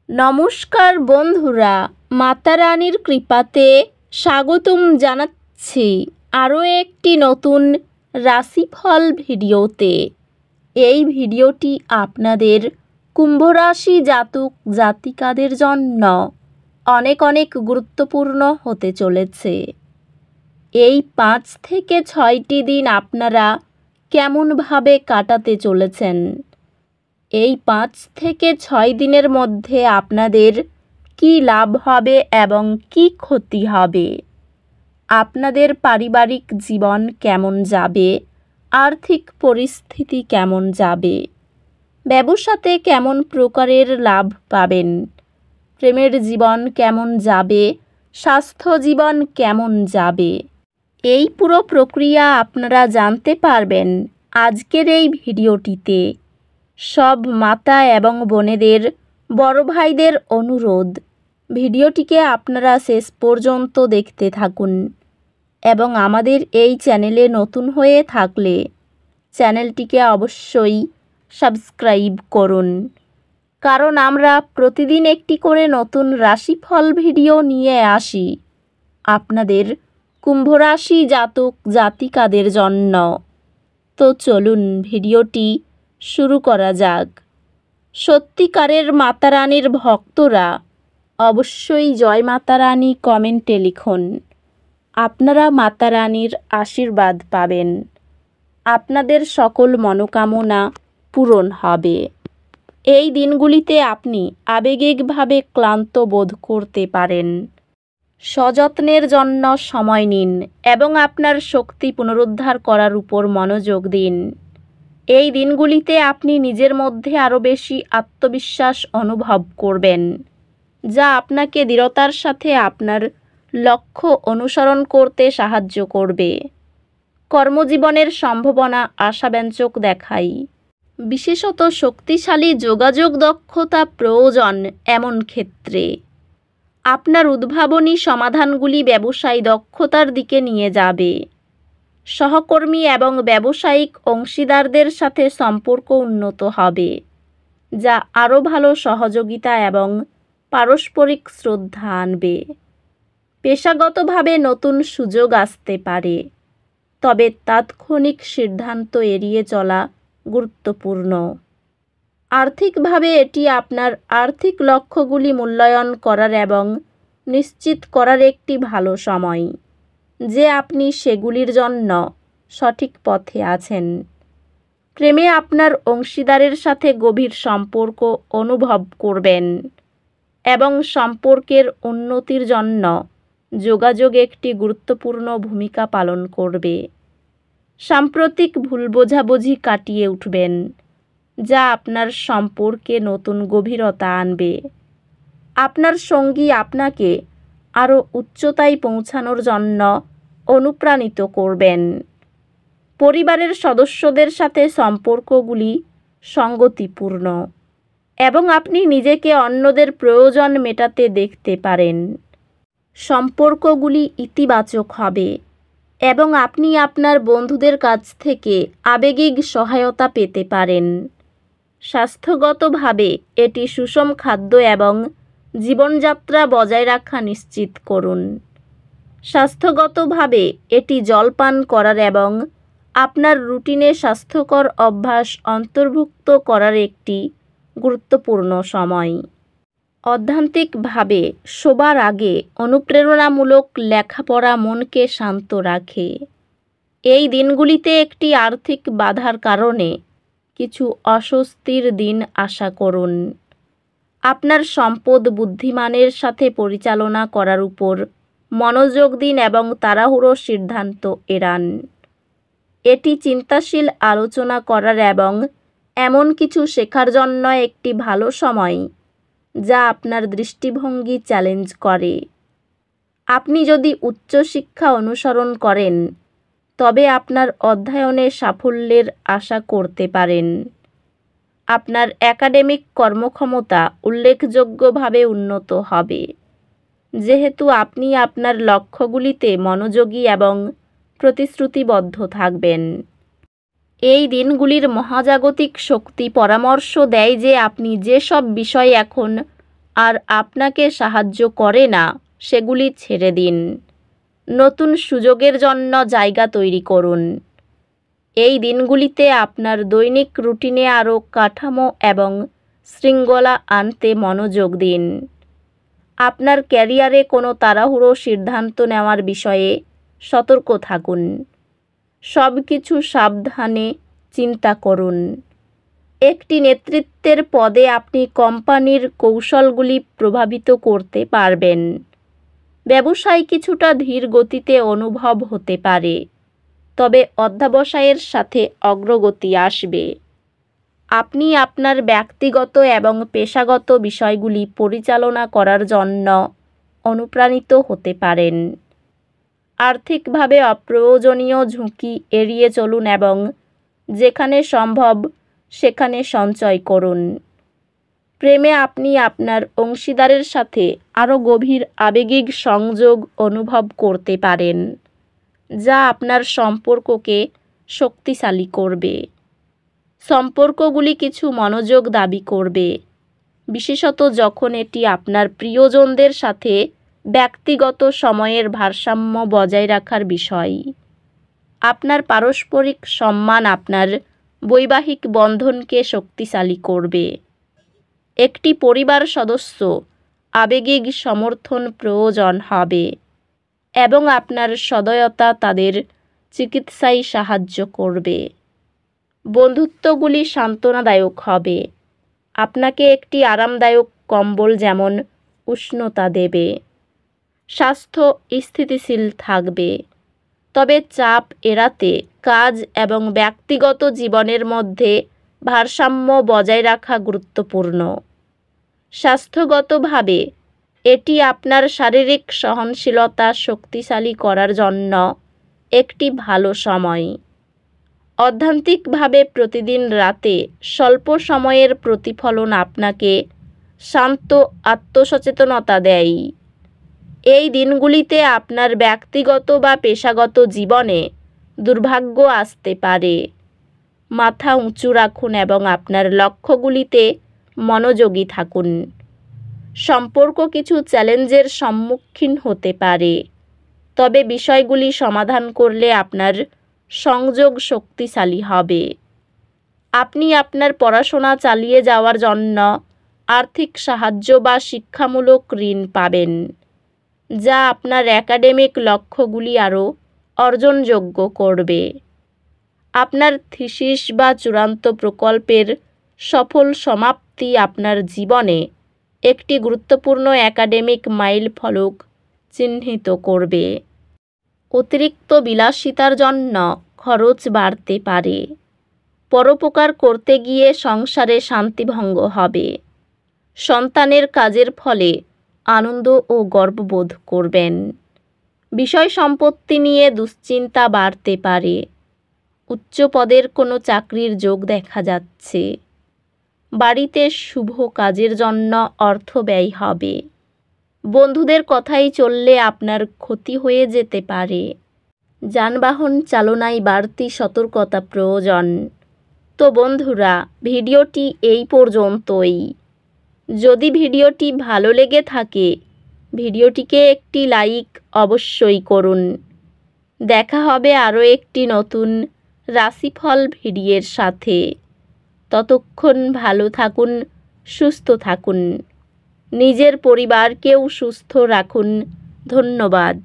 নমস্কার বন্ধুরা, মাতা রানীর কৃপাতে স্বাগতম জানাচ্ছি আরও একটি নতুন রাশিফল ভিডিওতে। এই ভিডিওটি আপনাদের কুম্ভ রাশি জাতক জাতিকাদের জন্য অনেক অনেক গুরুত্বপূর্ণ হতে চলেছে। এই 5 থেকে 6টি দিন আপনারা কেমনভাবে কাটাতে চলেছেন, এই 5 থেকে 6 দিনের মধ্যে আপনাদের কি লাভ হবে এবং কি ক্ষতি হবে, আপনাদের পারিবারিক জীবন কেমন যাবে, আর্থিক পরিস্থিতি কেমন যাবে, ব্যবসাতে কেমন প্রকারের লাভ পাবেন, প্রেমের জীবন কেমন যাবে, স্বাস্থ্য জীবন কেমন যাবে, এই পুরো প্রক্রিয়া আপনারা জানতে পারবেন আজকের এই ভিডিওটিতে। সব মাতা এবং বোনেদের, বড় ভাইদের অনুরোধ, ভিডিওটিকে আপনারা শেষ পর্যন্ত দেখতে থাকুন এবং আমাদের এই চ্যানেলে নতুন হয়ে থাকলে চ্যানেলটিকে অবশ্যই সাবস্ক্রাইব করুন, কারণ আমরা প্রতিদিন একটি করে নতুন রাশিফল ভিডিও নিয়ে আসি আপনাদের কুম্ভ রাশি জাতক জাতিকাদের জন্য। তো চলুন ভিডিওটি শুরু করা যাক। সত্যিকারের মাতা রানীর ভক্তরা অবশ্যই জয় মাতা রানী কমেন্টে লিখুন। আপনারা মাতা রানীর আশীর্বাদ পাবেন, আপনাদের সকল মনোকামনা পূরণ হবে। এই দিনগুলিতে আপনি আবেগিকভাবে ক্লান্ত বোধ করতে পারেন। সযত্নের জন্য সময় নিন এবং আপনার শক্তি পুনরুদ্ধার করার উপর মনোযোগ দিন। এই দিনগুলিতে আপনি নিজের মধ্যে আরও বেশি আত্মবিশ্বাস অনুভব করবেন, যা আপনাকে দৃঢ়তার সাথে আপনার লক্ষ্য অনুসরণ করতে সাহায্য করবে। কর্মজীবনের সম্ভাবনা আশাব্যঞ্জক দেখায়, বিশেষত শক্তিশালী যোগাযোগ দক্ষতা প্রয়োজন এমন ক্ষেত্রে। আপনার উদ্ভাবনী সমাধানগুলি ব্যবসায়ী দক্ষতার দিকে নিয়ে যাবে। সহকর্মী এবং ব্যবসায়িক অংশীদারদের সাথে সম্পর্ক উন্নত হবে, যা আরও ভালো সহযোগিতা এবং পারস্পরিক শ্রদ্ধা আনবে। পেশাগতভাবে নতুন সুযোগ আসতে পারে, তবে তাৎক্ষণিক সিদ্ধান্ত এড়িয়ে চলা গুরুত্বপূর্ণ। আর্থিকভাবে এটি আপনার আর্থিক লক্ষ্যগুলি মূল্যায়ন করার এবং নিশ্চিত করার একটি ভালো সময় যে আপনি সেগুলির জন্য সঠিক পথে আছেন। প্রেমে আপনার অংশীদারের সাথে গভীর সম্পর্ক অনুভব করবেন এবং সম্পর্কের উন্নতির জন্য যোগাযোগ একটি গুরুত্বপূর্ণ ভূমিকা পালন করবে। সাম্প্রতিক ভুল বোঝাবুঝি কাটিয়ে উঠবেন, যা আপনার সম্পর্কে নতুন গভীরতা আনবে। আপনার সঙ্গী আপনাকে আরও উচ্চতায় পৌঁছানোর জন্য অনুপ্রাণিত করবেন। পরিবারের সদস্যদের সাথে সম্পর্কগুলি সঙ্গতিপূর্ণ এবং আপনি নিজেকে অন্যদের প্রয়োজন মেটাতে দেখতে পারেন। সম্পর্কগুলি ইতিবাচক হবে এবং আপনি আপনার বন্ধুদের কাছ থেকে আবেগিক সহায়তা পেতে পারেন। স্বাস্থ্যগতভাবে এটি সুষম খাদ্য এবং জীবনযাত্রা বজায় রাখা নিশ্চিত করুন। স্বাস্থ্যগতভাবে এটি জলপান করার এবং আপনার রুটিনে স্বাস্থ্যকর অভ্যাস অন্তর্ভুক্ত করার একটি গুরুত্বপূর্ণ সময়। অধ্যাত্মিকভাবে শোবার আগে অনুপ্রেরণামূলক লেখাপড়া মনকে শান্ত রাখে। এই দিনগুলিতে একটি আর্থিক বাধার কারণে কিছু অস্বস্তির দিন আশা করুন। আপনার সম্পদ বুদ্ধিমানের সাথে পরিচালনা করার উপর মনোযোগ দিন এবং তাড়াহুড়ো সিদ্ধান্ত এড়ান। এটি চিন্তাশীল আলোচনা করার এবং এমন কিছু শেখার জন্য একটি ভালো সময় যা আপনার দৃষ্টিভঙ্গি চ্যালেঞ্জ করে। আপনি যদি উচ্চশিক্ষা অনুসরণ করেন তবে আপনার অধ্যয়নে সাফল্যের আশা করতে পারেন। আপনার একাডেমিক কর্মক্ষমতা উল্লেখযোগ্যভাবে উন্নত হবে, যেহেতু আপনি আপনার লক্ষ্যগুলিতে মনোযোগী এবং প্রতিশ্রুতিবদ্ধ থাকবেন। এই দিনগুলির মহাজাগতিক শক্তি পরামর্শ দেয় যে আপনি যেসব বিষয় এখন আর আপনাকে সাহায্য করে না সেগুলি ছেড়ে দিন। নতুন সুযোগের জন্য জায়গা তৈরি করুন। এই দিনগুলিতে আপনার দৈনিক রুটিনে আরও কাঠামো এবং শৃঙ্খলা আনতে মনোযোগ দিন। আপনার ক্যারিয়ারে কোনো তাড়াহুড়ো সিদ্ধান্ত নেওয়ার বিষয়ে সতর্ক থাকুন। সব কিছু সাবধানে চিন্তা করুন। একটি নেতৃত্বের পদে আপনি কোম্পানির কৌশলগুলি প্রভাবিত করতে পারবেন। ব্যবসায় কিছুটা ধীর গতিতে অনুভব হতে পারে, তবে অধ্যবসায়ের সাথে অগ্রগতি আসবে। আপনি আপনার ব্যক্তিগত এবং পেশাগত বিষয়গুলি পরিচালনা করার জন্য অনুপ্রাণিত হতে পারেন। আর্থিকভাবে অপ্রয়োজনীয় ঝুঁকি এড়িয়ে চলুন এবং যেখানে সম্ভব সেখানে সঞ্চয় করুন। প্রেমে আপনি আপনার অংশীদারের সাথে আরও গভীর আবেগিক সংযোগ অনুভব করতে পারেন, যা আপনার সম্পর্ককে শক্তিশালী করবে। সম্পর্কগুলি কিছু মনোযোগ দাবি করবে, বিশেষত যখন এটি আপনার প্রিয়জনদের সাথে ব্যক্তিগত সময়ের ভারসাম্য বজায় রাখার বিষয়। আপনার পারস্পরিক সম্মান আপনার বৈবাহিক বন্ধনকে শক্তিশালী করবে। একটি পরিবার সদস্য আবেগিক সমর্থন প্রয়োজন হবে এবং আপনার সদয়তা তাদের চিকিৎসায় সাহায্য করবে। বন্ধুত্বগুলি সান্ত্বনাদায়ক হবে, আপনাকে একটি আরামদায়ক কম্বল যেমন উষ্ণতা দেবে। স্বাস্থ্য স্থিতিশীল থাকবে, তবে চাপ এড়াতে কাজ এবং ব্যক্তিগত জীবনের মধ্যে ভারসাম্য বজায় রাখা গুরুত্বপূর্ণ। স্বাস্থ্যগতভাবে এটি আপনার শারীরিক সহনশীলতা শক্তিশালী করার জন্য একটি ভালো সময়। অধ্যাত্মিকভাবে প্রতিদিন রাতে স্বল্প সময়ের প্রতিফলন আপনাকে শান্ত আত্মসচেতনতা দেয়। এই দিনগুলিতে আপনার ব্যক্তিগত বা পেশাগত জীবনে দুর্ভাগ্য আসতে পারে। মাথা উঁচু রাখুন এবং আপনার লক্ষ্যগুলিতে মনোযোগী থাকুন। সম্পর্ক কিছু চ্যালেঞ্জের সম্মুখীন হতে পারে, তবে বিষয়গুলি সমাধান করলে আপনার সংযোগ শক্তিশালী হবে। আপনি আপনার পড়াশোনা চালিয়ে যাওয়ার জন্য আর্থিক সাহায্য বা শিক্ষামূলক ঋণ পাবেন, যা আপনার একাডেমিক লক্ষ্যগুলি আরও অর্জনযোগ্য করবে। আপনার থিসিস বা চূড়ান্ত প্রকল্পের সফল সমাপ্তি আপনার জীবনে একটি গুরুত্বপূর্ণ একাডেমিক মাইলফলক চিহ্নিত করবে। অতিরিক্ত বিলাসিতার জন্য খরচ বাড়তে পারে। পরোপকার করতে গিয়ে সংসারে শান্তিভঙ্গ হবে। সন্তানের কাজের ফলে আনন্দ ও গর্ববোধ করবেন। বিষয় সম্পত্তি নিয়ে দুশ্চিন্তা বাড়তে পারে। উচ্চ পদের কোনো চাকরির যোগ দেখা যাচ্ছে। বাড়িতে শুভ কাজের জন্য অর্থ ব্যয় হবে। বন্ধুদের কথাই চললে আপনার ক্ষতি হয়ে যেতে পারে। যানবাহন চালনায় বাড়তি সতর্কতা প্রয়োজন। তো বন্ধুরা, ভিডিওটি এই পর্যন্তই। যদি ভিডিওটি ভালো লেগে থাকে, ভিডিওটিকে একটি লাইক অবশ্যই করুন। দেখা হবে আরও একটি নতুন রাশিফল ভিডিওর সাথে। ততক্ষণ ভালো থাকুন, সুস্থ থাকুন। নিজের পরিবারকেও সুস্থ রাখুন। ধন্যবাদ।